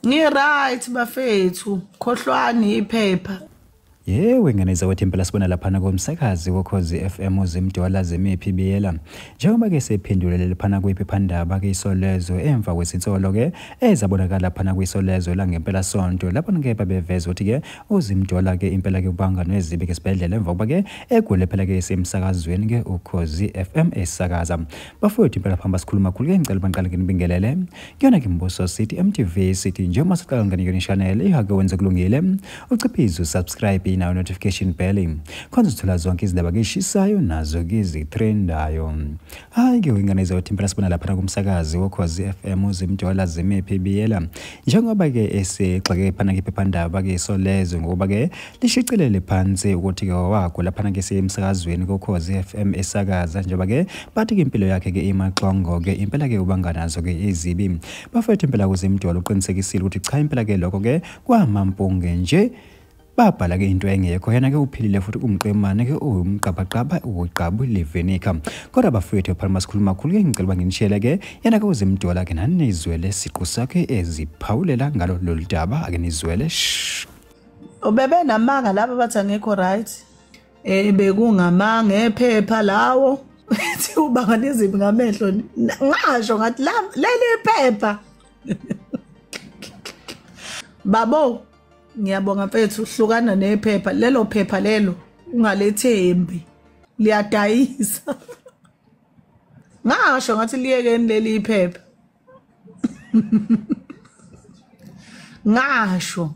Ngi-right bafethu, khohlwani iphepha. Yewe ngane zawethu impela sibona laphana komsakazi wokhozi FM uzimdwala zemiphi biyela njengoba ke sephendulele laphana kwiphephandaba ke isolezo emva kwesitsolo ke ezabonakala laphana kwisolezo la ngempela sonto lapho ke babeveza ukuthi ke uzimdwala ke impela ke ubanga nezibi ke sibedlela emva kuba ke egule phela ke semsakazweni ke ukhozi FM esakaza bafowethu impela phamba sikhuluma khulu ke ngicela banqala ke nibingelele kuyona ke Mbuso City MTV City njengoba siqala ngani yona channel ihake wenze kulungile uciphize subscribe na notification bell khona sithola zonke izindaba ke ishisayo nazo ke izitrendayo hayi ke ingane zawethu impela sibona lapha kumsakazi wokhozi FM uzimdwala zemiphi biyela njengoba ke esexake phana ke iphephandaba ke isolezo ngoba ke lishicilele phansi ukuthi ke wakho lapha ke semsakazweni kokhozi FM esakaza njengoba ke bathi ke impilo yakhe ke imaxongo ke impela ke ubanganazo ke izibi bafethu impela kuzimdwala uqinisekisile ukuthi cha impela ke lokho ke kwamampunge nje babhala ke into engekho yena ke uphilile futhi umqemane ke umqabaqaba uqabu levenika kodwa bafethu phana sikhuluma khulu ke ngicela banginishele ke yena ke uzimdwala ke nanizwele siqu sakhe eziphawulela ngalo loludaba ake nizwele Ubebe namanga laba bathi angekho right bekungamanga ephepha lawo ethi ubanga nezibi ngamehlo ngasho ngathi leli iphepha babo ngiyabonga mfethu uhlukana nephepha lelo phepha lelo ungalethembi liyadayisa ngasho ngathi liyekeni leli iphepha ngasho